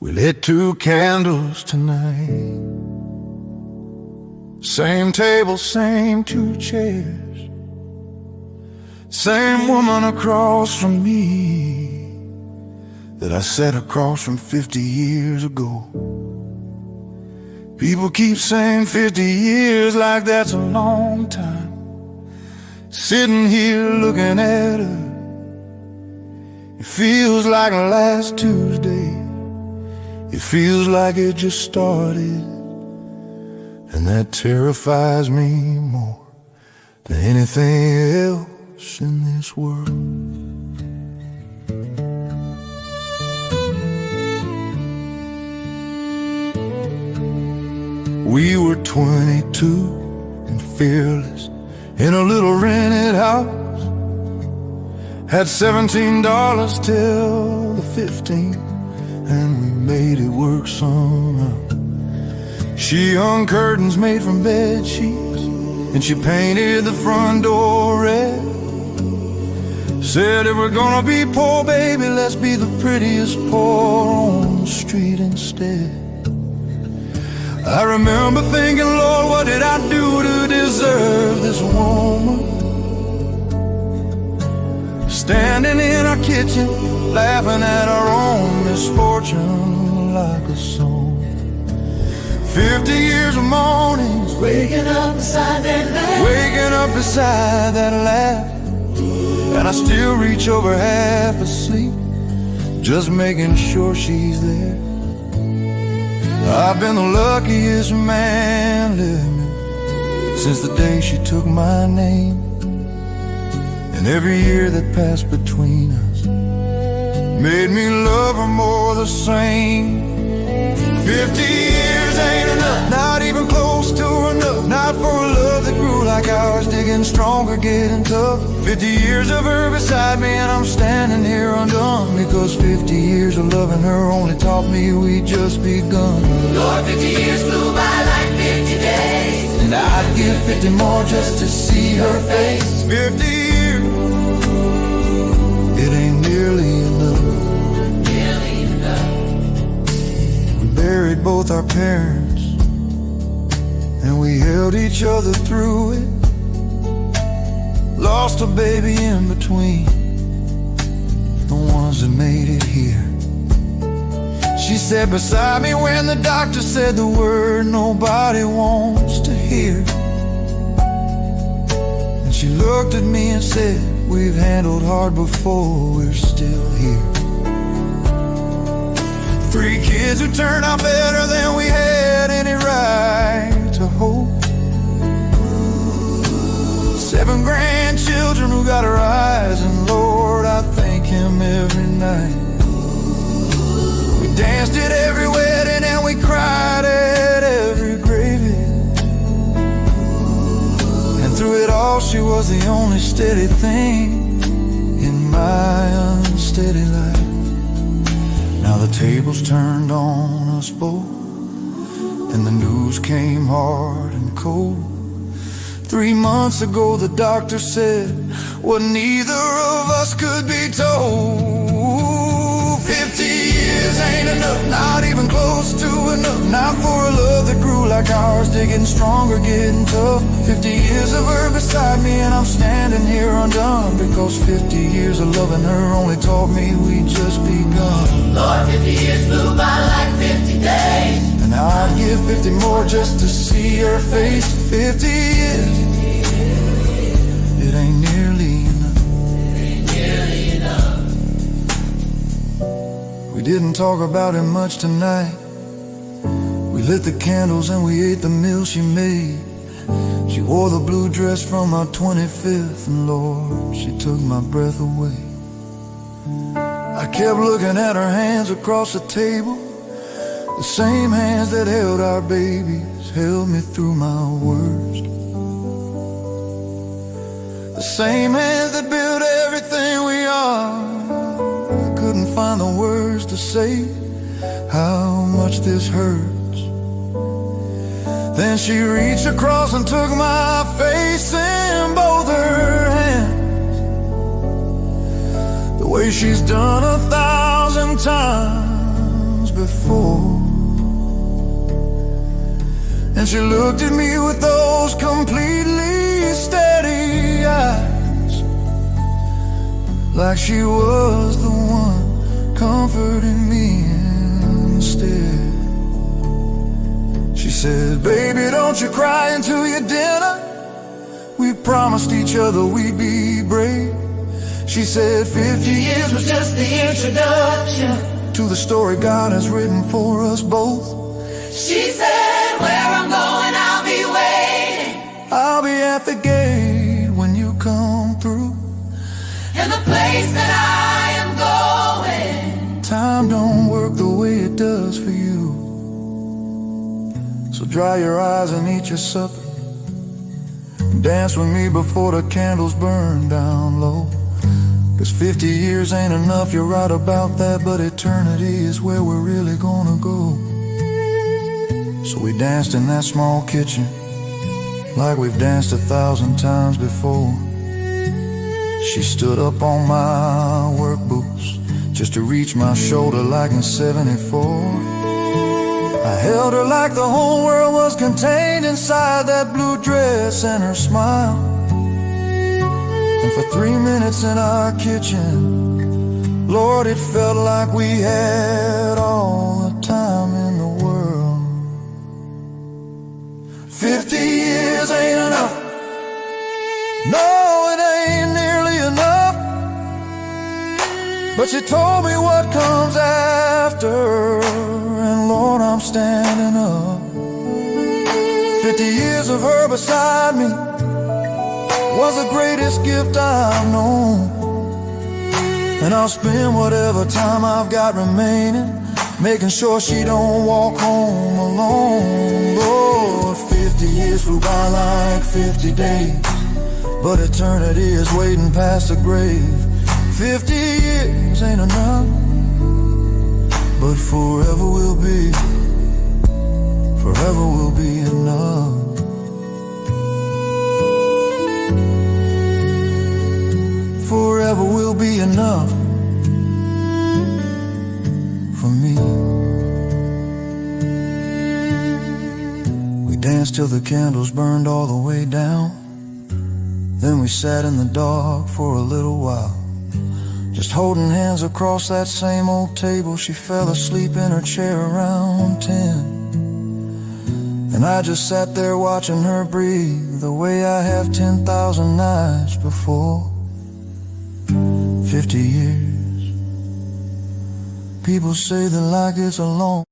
We lit 2 candles tonight. Same table, same 2 chairs. Same woman across from me that I sat across from 50 years ago. People keep saying 50 years like that's a long time. Sitting here looking at her, it feels like last Tuesday. It feels like it just started, and that terrifies me more than anything else in this world. We were 22 and fearless in a little rented house. Had $17 till the 15th, and we made it work somehow. She hung curtains made from bed sheets, and she painted the front door red. Said if we're gonna be poor, baby, let's be the prettiest poor on the street instead. I remember thinking, Lord, what did I do to deserve this woman? Standing in our kitchen, laughing at our own misfortune like a song. 50 years of mornings, waking up beside that laugh, waking up beside that laugh. And I still reach over half asleep, just making sure she's there. I've been the luckiest man living since the day she took my name. And every year that passed between us made me love her more the same. 50 years ain't enough, not even close to enough. Not for a love that grew like ours, digging stronger, getting tough. 50 years of her beside me, and I'm standing here undone, because 50 years of loving her only taught me we'd just begun. Lord, 50 years flew by like 50 days, and I'd give 50 more just to see her face. 50 years, it ain't nearly enough. Nearly enough. We buried both our parents, and we held each other through it. Lost a baby in between, the ones that made it here. She sat beside me when the doctor said the word nobody wants to hear. And she looked at me and said, we've handled hard before, we're still here. 3 kids who turned out better than we had any right to hope. 7 grandchildren who got our eyes, and Lord, I thank Him every night. We danced at every wedding and we cried at every graveyard. And through it all, she was the only steady thing in my unsteady life. Now the tables turned on us both, and the news came hard and cold. 3 months ago the doctor said what neither of us could be told. 50 years ain't enough, not even close to enough. Not for a love that grew like ours, digging stronger, getting tough. 50 years of her beside me, and I'm standing here undone, because 50 years of loving her only taught me we'd just begun. Lord, 50 years flew by like 50 days, and I'd give 50 more just to see her face. 50 years, it ain't nearly enough. ain't nearly enough. We didn't talk about it much tonight. We lit the candles and we ate the meal she made. She wore the blue dress from our 25th, and Lord, she took my breath away. I kept looking at her hands across the table, the same hands that held our babies, held me through my worst. The same hands that built everything we are. I couldn't find the words to say how much this hurts. Then she reached across and took my face in both her hands, the way she's done 1,000 times before. And she looked at me with those completely steady eyes, like she was the one comforting me instead. She said, baby, don't you cry into your dinner. We promised each other we'd be brave. She said 50 years was just the introduction to the story God has written for us both. She said, where I'm going, I'll be waiting. I'll be at the gate when you come through. And the place that I am going, time don't work the way it does for you. So dry your eyes and eat your supper. Dance with me before the candles burn down low. 'Cause 50 years ain't enough, you're right about that. But eternity is where we're really gonna go. So we danced in that small kitchen, like we've danced 1,000 times before. She stood up on my work boots, just to reach my shoulder like in '74. I held her like the whole world was contained inside that blue dress and her smile. And for 3 minutes in our kitchen, Lord, it felt like we had all the time in the world. 50 years ain't enough. No, it ain't nearly enough. But she told me what comes after, and Lord, I'm standing up. 50 years of her beside me was the greatest gift I've known. And I'll spend whatever time I've got remaining, making sure she don't walk home alone. Oh, 50 years flew by like 50 days, but eternity is waiting past the grave. 50 years ain't enough, but forever will be, forever will be enough. Forever will be enough for me. We danced till the candles burned all the way down. Then we sat in the dark for a little while, just holding hands across that same old table. She fell asleep in her chair around 10, and I just sat there watching her breathe the way I have 10,000 nights before. 50 years. People say that like it's a long